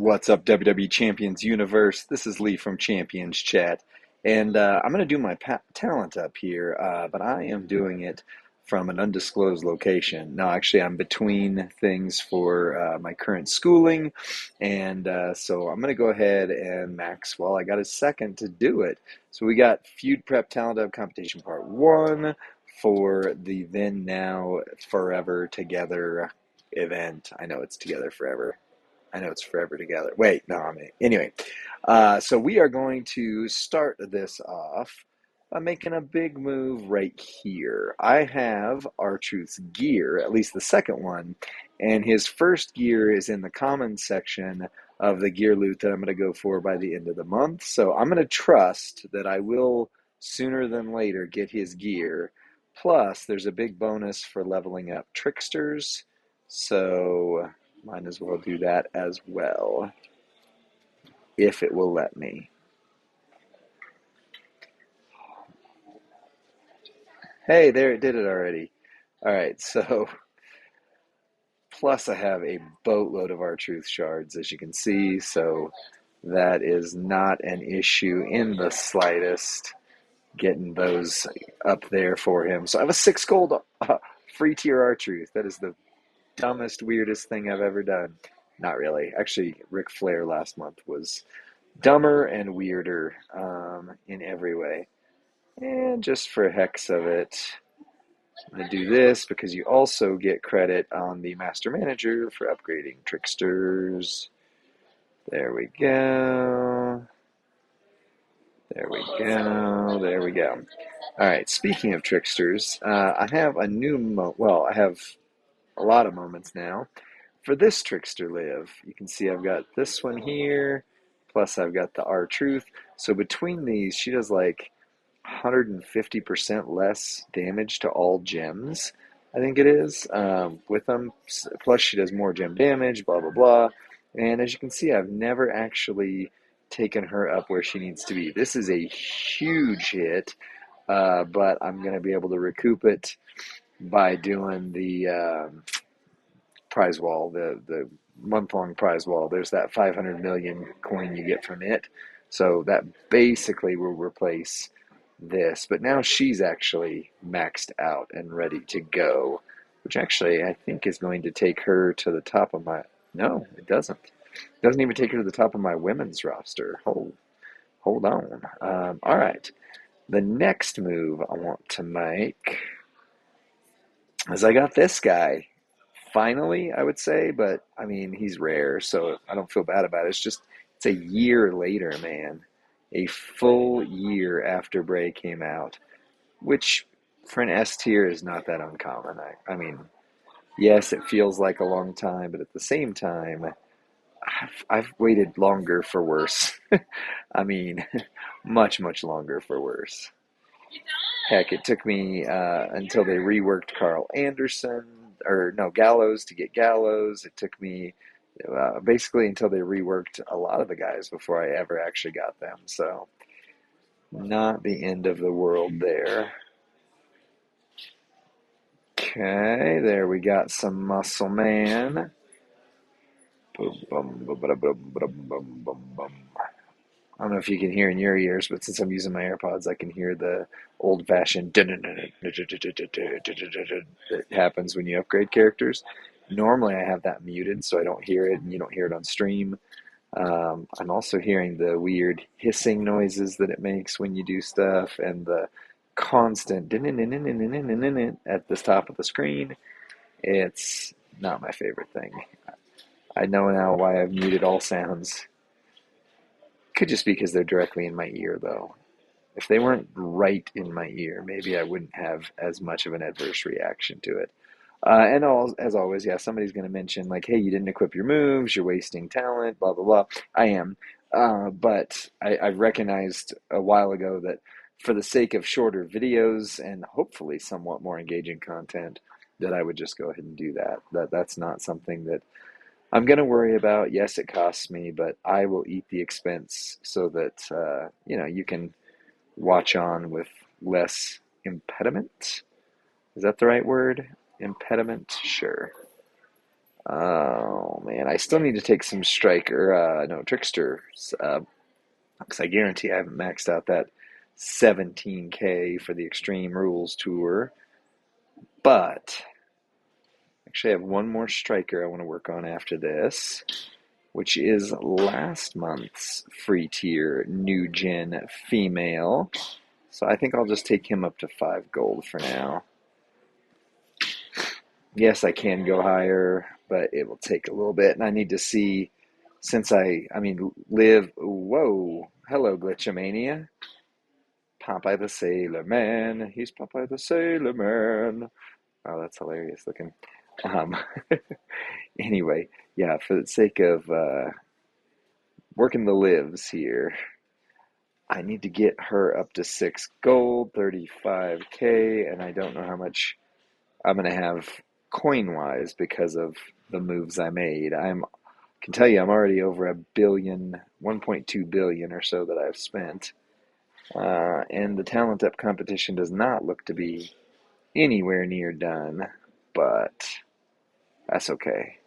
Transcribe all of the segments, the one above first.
What's up, WWE Champions Universe? This is Lee from Champions Chat, and I'm going to do my talent up here, but I am doing it from an undisclosed location. No, actually, I'm between things for my current schooling, and so I'm going to go ahead and max while I got a second to do it. So we got Feud Prep Talent Up Competition Part 1 for the Then Now Forever Together event. I know it's together forever. I know it's forever together. Wait, no, anyway. So we are going to start this off by making a big move right here. I have R-Truth's gear, at least the second one, and his first gear is in the common section of the gear loot that I'm going to go for by the end of the month. So I'm going to trust that I will sooner than later get his gear. Plus, there's a big bonus for leveling up tricksters. So might as well do that as well, if it will let me. Hey, there, it did it already. All right, so plus I have a boatload of R-Truth shards, as you can see, so that is not an issue in the slightest, getting those up there for him. So I have a 6 gold free tier R-Truth. That is the dumbest, weirdest thing I've ever done. Not really. Actually, Ric Flair last month was dumber and weirder in every way. And just for hex of it, I'm going to do this because you also get credit on the Master Manager for upgrading tricksters. There we go. There we go. There we go. All right, speaking of tricksters, I have a new I have a lot of moments now. For this trickster Liv, you can see I've got this one here, plus I've got the R-Truth. So between these, she does like 150% less damage to all gems, I think it is, with them. Plus she does more gem damage, blah, blah, blah. And as you can see, I've never actually taken her up where she needs to be. This is a huge hit, but I'm going to be able to recoup it by doing the prize wall, the month-long prize wall. There's that 500 million coin you get from it. So that basically will replace this. But now she's actually maxed out and ready to go, which actually I think is going to take her to the top of my... No, it doesn't. It doesn't even take her to the top of my women's roster. Hold on. All right. The next move I want to make is I got this guy. Finally, I would say, but I mean, he's rare, so I don't feel bad about it. It's a year later, man. A full year after Bray came out, which for an S tier is not that uncommon. I mean, yes, it feels like a long time, but at the same time, I've waited longer for worse. I mean, much, much longer for worse. Heck, it took me until they reworked Carl Anderson, or no, Gallows to get Gallows. It took me basically until they reworked a lot of the guys before I ever actually got them. So, not the end of the world there. Okay, there we got some Muscle Man. Boom, boom, boom, boom, boom, boom, boom, boom, boom. I don't know if you can hear in your ears, but since I'm using my AirPods, I can hear the old-fashioned that happens when you upgrade characters. Normally, I have that muted, so I don't hear it, and you don't hear it on stream. I'm also hearing the weird hissing noises that it makes when you do stuff, and the constant at the top of the screen. It's not my favorite thing. I know now why I've muted all sounds. Could just be because they're directly in my ear, though. If they weren't right in my ear, maybe I wouldn't have as much of an adverse reaction to it. As always, yeah, somebody's going to mention, like, hey, you didn't equip your moves, you're wasting talent, blah, blah, blah. I am. But I recognized a while ago that for the sake of shorter videos and hopefully somewhat more engaging content, that I would just go ahead and do that. That's not something that I'm going to worry about. Yes, it costs me, but I will eat the expense so that, you can watch on with less impediment. Is that the right word? Impediment? Sure. Oh man, I still need to take some striker, no, tricksters, because I guarantee I haven't maxed out that 17K for the Extreme Rules Tour. But actually, I have one more striker I want to work on after this, which is last month's free tier new gen female. So I think I'll just take him up to 5 gold for now. Yes, I can go higher, but it will take a little bit, and I need to see, since Liv, whoa, hello, Glitchamania. Popeye the Sailor Man, he's Popeye the Sailor Man. Oh, that's hilarious looking. Um, anyway, yeah, for the sake of working the lives here, I need to get her up to 6 gold, 35K, and I don't know how much I'm going to have coin-wise because of the moves I made. Can tell you I'm already over a billion, 1.2 billion or so that I've spent. And the talent up competition does not look to be anywhere near done, but that's okay.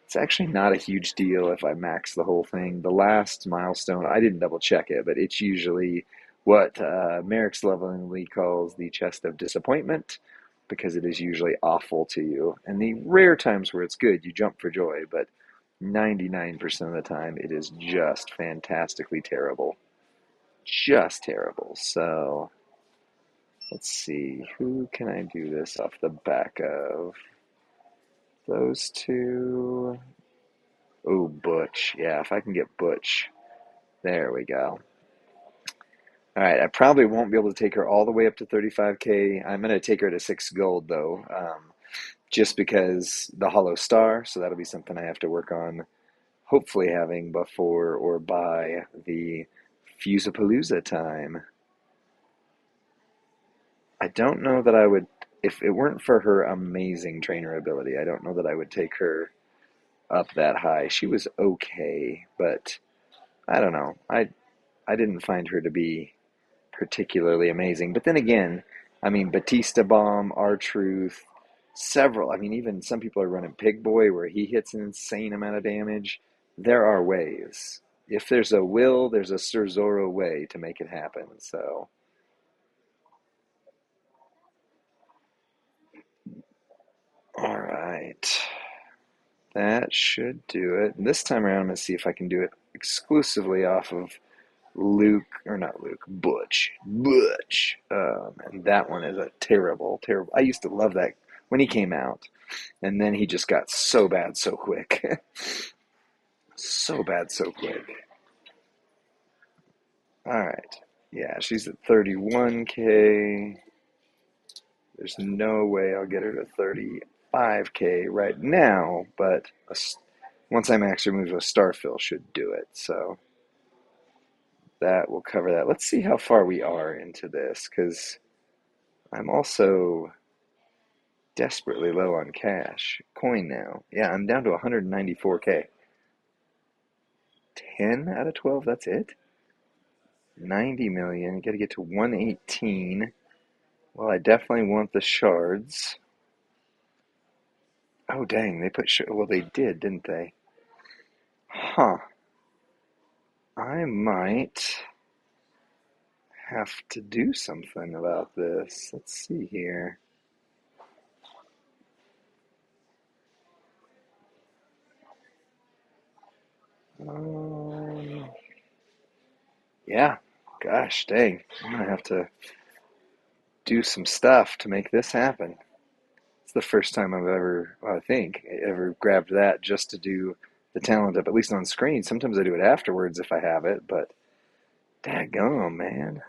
It's actually not a huge deal if I max the whole thing. The last milestone, I didn't double check it, but it's usually what Merrick's lovingly calls the chest of disappointment, because it is usually awful to you. And the rare times where it's good, you jump for joy, but 99% of the time, it is just fantastically terrible. Just terrible. So, let's see. Who can I do this off the back of? Those two. Oh, Butch. Yeah, if I can get Butch. There we go. All right, I probably won't be able to take her all the way up to 35K. I'm going to take her to 6 gold, though, just because the Hollow Star, so that'll be something I have to work on, hopefully having before or by the Fusapalooza time. I don't know that I would, if it weren't for her amazing trainer ability, I don't know that I would take her up that high. She was okay, but I don't know. I didn't find her to be particularly amazing. But then again, Batista Bomb, R-Truth, several. Even some people are running Pig Boy where he hits an insane amount of damage. There are ways. If there's a will, there's a Sir Zorro way to make it happen. So, all right. That should do it. And this time around, I'm going to see if I can do it exclusively off of Butch. And that one is a terrible, terrible. I used to love that when he came out. And then he just got so bad so quick. So bad so quick. All right. Yeah, she's at 31K. There's no way I'll get her to 35K right now, but once I max her moves, a Starfill should do it. So that will cover that. Let's see how far we are into this, because I'm also desperately low on cash. Coin now. Yeah, I'm down to 194K. 10 out of 12, that's it? 90 million. You got to get to 118. Well, I definitely want the shards. Oh, dang, they put well, they did, didn't they? Huh. I might have to do something about this. Let's see here. Yeah, gosh dang. I'm going to have to do some stuff to make this happen. It's the first time I've ever, well, I think, ever grabbed that just to do the talent up, at least on screen. Sometimes I do it afterwards if I have it, but daggone, man.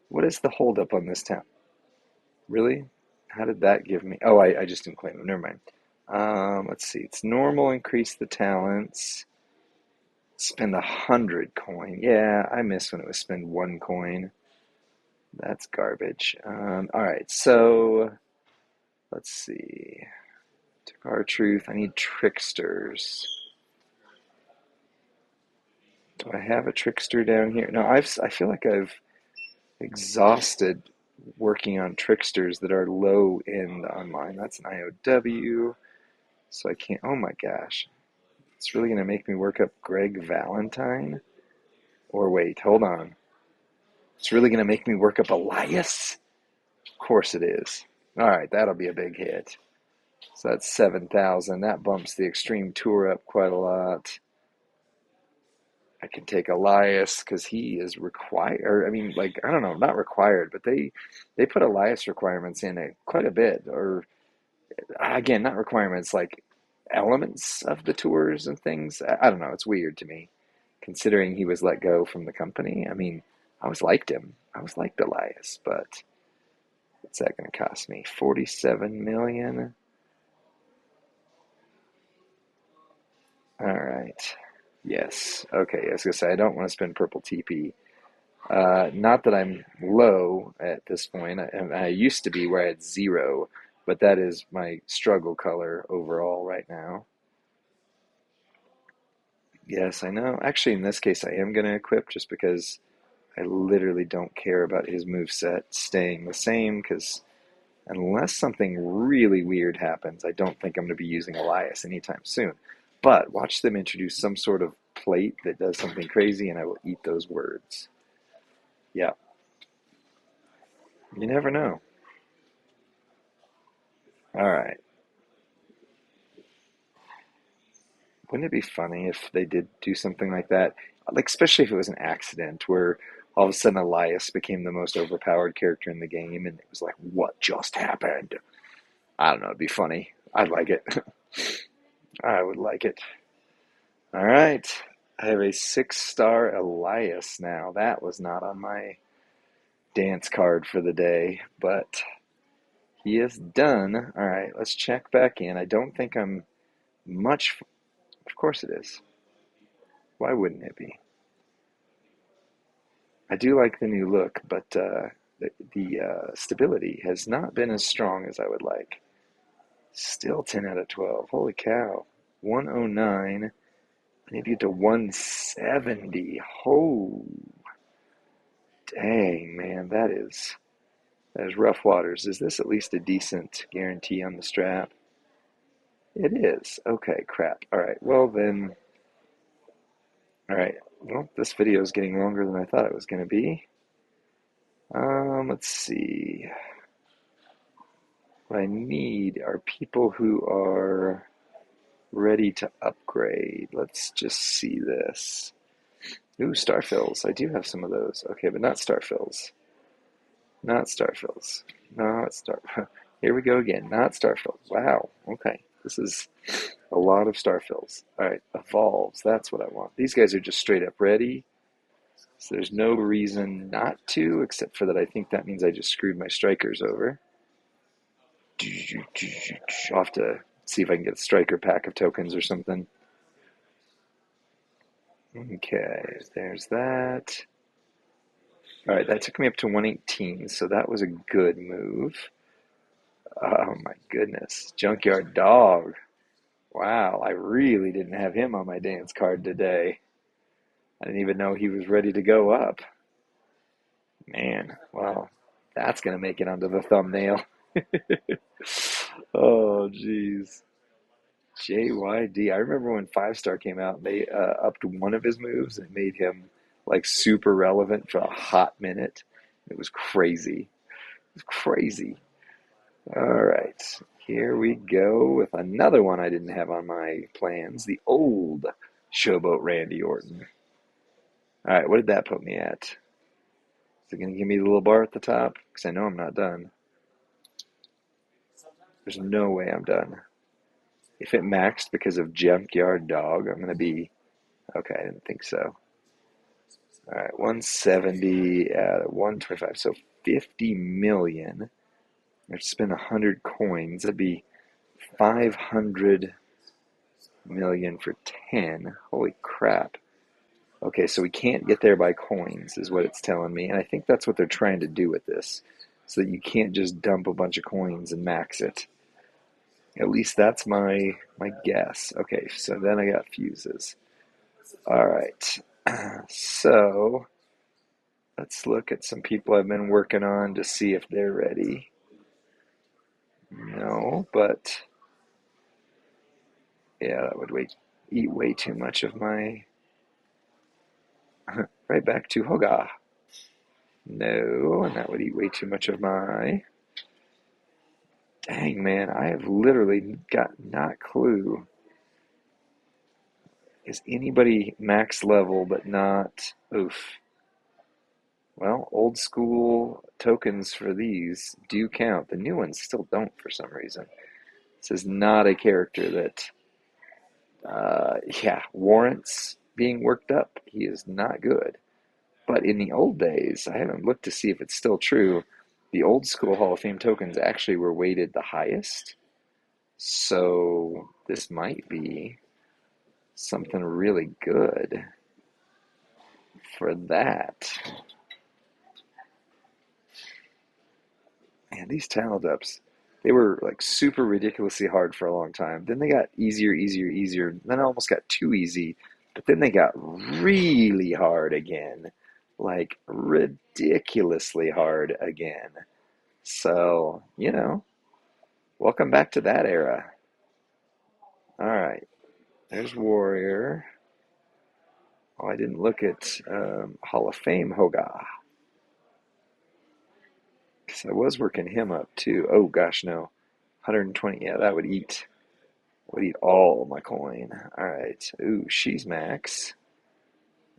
What is the holdup on this talent? Really? How did that give me? Oh, I just didn't claim them. Never mind. Let's see. It's normal, increase the talents. Spend 100 coin. Yeah, I missed when it was spend 1 coin. That's garbage. All right, so let's see. Took R-Truth. I need tricksters. Do I have a trickster down here? No, I feel like I've exhausted working on tricksters that are low end online. That's an IOW. So I can't, oh my gosh. It's really going to make me work up Greg Valentine? Or wait, hold on. It's really going to make me work up Elias? Of course it is. All right, that'll be a big hit. So that's 7,000. That bumps the Extreme Tour up quite a lot. I can take Elias because he is required. I mean, like, I don't know, not required, but they put Elias requirements in it quite a bit. Or, again, not requirements, like elements of the tours and things. I don't know. It's weird to me, considering he was let go from the company. I mean, I always liked him. I always liked Elias, but what's that going to cost me? 47 million. All right. Yes. Okay. I was gonna say I don't want to spend purple TP. Not that I'm low at this point. I used to be where I had 0, but that is my struggle color overall right now. Yes, I know. Actually, in this case, I am going to equip just because I literally don't care about his moveset staying the same, because unless something really weird happens, I don't think I'm going to be using Elias anytime soon. But watch them introduce some sort of plate that does something crazy, and I will eat those words. Yeah, you never know. All right. Wouldn't it be funny if they did do something like that? Like, especially if it was an accident where all of a sudden Elias became the most overpowered character in the game, and it was like, what just happened? I don't know. It'd be funny. I'd like it. I would like it. All right. I have a 6-star Elias now. That was not on my dance card for the day, but he is done. All right, let's check back in. I don't think I'm much. Of course it is. Why wouldn't it be? I do like the new look, but the stability has not been as strong as I would like. Still 10 out of 12. Holy cow. 109. I need to get to 170. Oh, dang, man, that is rough waters. Is this at least a decent guarantee on the strap? It is. Okay, crap. All right, well then, all right. Well, this video is getting longer than I thought it was going to be. Let's see. What I need are people who are ready to upgrade. Let's just see this. Ooh, Starfills. I do have some of those. Okay, but not Starfills. Not Starfills. Not Star. Here we go again. Not Starfills. Wow. Okay. This is a lot of Starfills. All right. Evolves. That's what I want. These guys are just straight up ready. So there's no reason not to, except for that I think that means I just screwed my strikers over. I'll have to see if I can get a striker pack of tokens or something. Okay, there's that. All right, that took me up to 118, so that was a good move. Oh my goodness. Junkyard Dog. Wow, I really didn't have him on my dance card today. I didn't even know he was ready to go up. Man, well, that's going to make it onto the thumbnail. Oh, jeez. JYD. I remember when 5-star came out, they upped one of his moves and made him like super relevant for a hot minute. It was crazy. It was crazy. All right, here we go with another one I didn't have on my plans. The old Showboat Randy Orton. All right, what did that put me at? Is it going to give me the little bar at the top? Because I know I'm not done. There's no way I'm done. If it maxed because of Junkyard Dog, I'm going to be... Okay, I didn't think so. All right, 170 out of 125. So 50 million. I'd spend 100 coins. That'd be 500 million for 10. Holy crap. Okay, so we can't get there by coins is what it's telling me. And I think that's what they're trying to do with this. So that you can't just dump a bunch of coins and max it. At least that's my guess. Okay, so then I got fuses. All right. So let's look at some people I've been working on to see if they're ready. No, but Yeah, that would eat way too much of my... Right back to Hoga. No, and that would eat way too much of my... Dang, man, I have literally got not clue. Is anybody max level but not... Oof. Well, old school tokens for these do count. The new ones still don't for some reason. This is not a character that, warrants being worked up. He is not good. But in the old days, I haven't looked to see if it's still true, the old school Hall of Fame tokens actually were weighted the highest. So this might be something really good for that. Man, these talent ups, they were like super ridiculously hard for a long time. Then they got easier, easier, easier. Then it almost got too easy. But then they got really hard again. Like ridiculously hard again. So, welcome back to that era. All right, there's Warrior. Oh, I didn't look at Hall of Fame Hoga. Because I was working him up too. Oh gosh, no. 120, yeah, that would eat all my coin. All right. Ooh, she's max.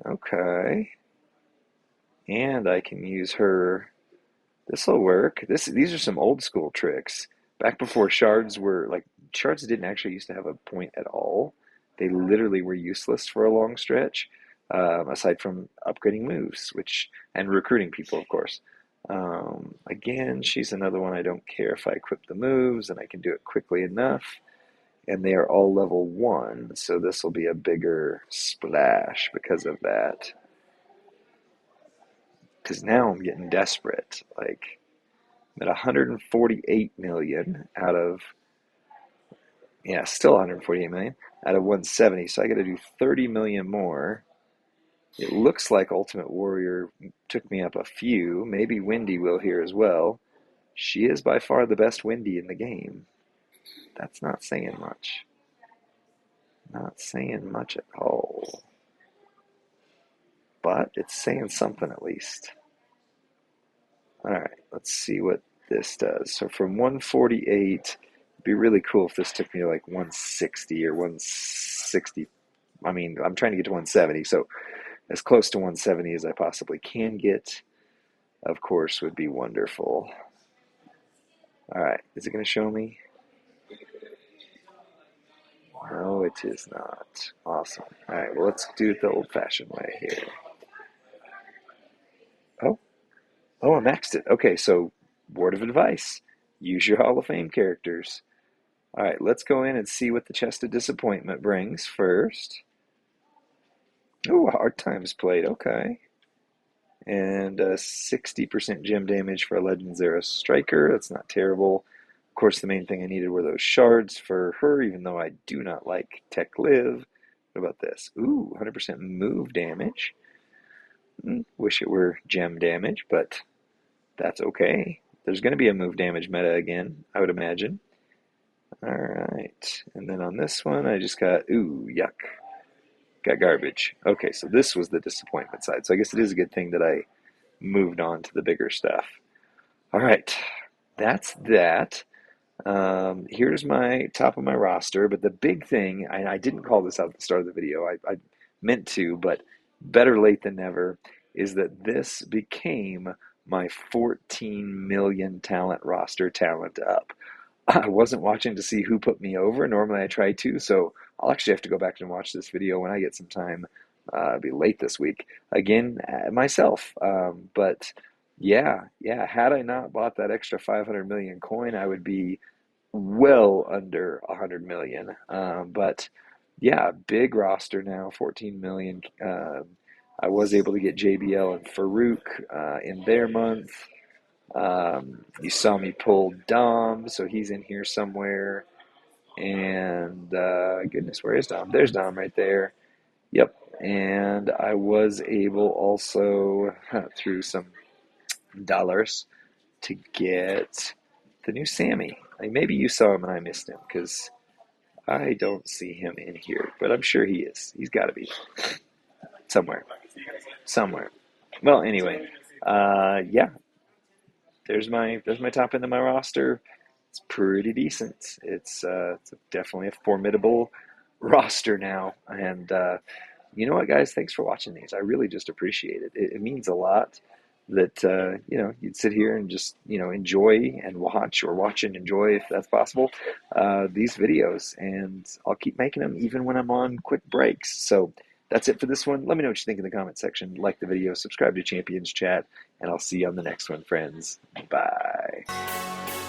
Okay. And I can use her. This'll work. These are some old school tricks. Back before shards were like shards didn't actually used to have a point at all. They literally were useless for a long stretch, aside from upgrading moves, and recruiting people, of course. Again, she's another one I don't care if I equip the moves and I can do it quickly enough. And they are all level 1, so this will be a bigger splash because of that. Because now I'm getting desperate. Like, I'm at 148 million out of, still 148 million out of 170, so I got to do 30 million more. It looks like Ultimate Warrior took me up a few. Maybe Wendy will here as well. She is by far the best Wendy in the game. That's not saying much. Not saying much at all. But it's saying something at least. All right, let's see what this does. So from 148, it'd be really cool if this took me to like 160 or 160. I mean, I'm trying to get to 170, so as close to 170 as I possibly can get, of course, would be wonderful. All right, is it going to show me? No, it is not. Awesome. All right, well, let's do it the old-fashioned way here. Oh, I maxed it. Okay, so word of advice. Use your Hall of Fame characters. All right, let's go in and see what the Chest of Disappointment brings first. Oh, hard times played. Okay. And 60% gem damage for a Legends Era Striker. That's not terrible. Of course, the main thing I needed were those shards for her, even though I do not like Tech Liv. What about this? Ooh, 100% move damage. Wish it were gem damage, but that's okay. There's going to be a move damage meta again, I would imagine. All right. And then on this one, I just got, yuck. Got garbage. Okay, so this was the disappointment side. So I guess it is a good thing that I moved on to the bigger stuff. All right. That's that. Here's my top of my roster. But the big thing, I didn't call this out at the start of the video. I meant to, but better late than never, is that this became my 14 million talent roster talent up. I wasn't watching to see who put me over. Normally I try to, so I'll actually have to go back and watch this video when I get some time. It'll be late this week. Again, myself. But yeah, had I not bought that extra 500 million coin, I would be well under 100 million. But yeah, big roster now, 14 million. I was able to get JBL and Farouk in their month. You saw me pull Dom, so he's in here somewhere. And goodness, where is Dom? There's Dom right there. Yep. And I was able also, through some dollars, to get the new Sammy. Like maybe you saw him and I missed him because I don't see him in here, but I'm sure he is. He's got to be somewhere. Somewhere. Well, anyway, yeah, there's my top end of my roster. It's pretty decent. It's definitely a formidable roster now, and you know what, guys? Thanks for watching these. I really just appreciate it. It means a lot that you'd sit here and just enjoy and watch, or watch and enjoy, if that's possible, these videos. And I'll keep making them even when I'm on quick breaks. So that's it for this one. Let me know what you think in the comment section. Like the video, subscribe to Champions Chat, and I'll see you on the next one, friends. Bye.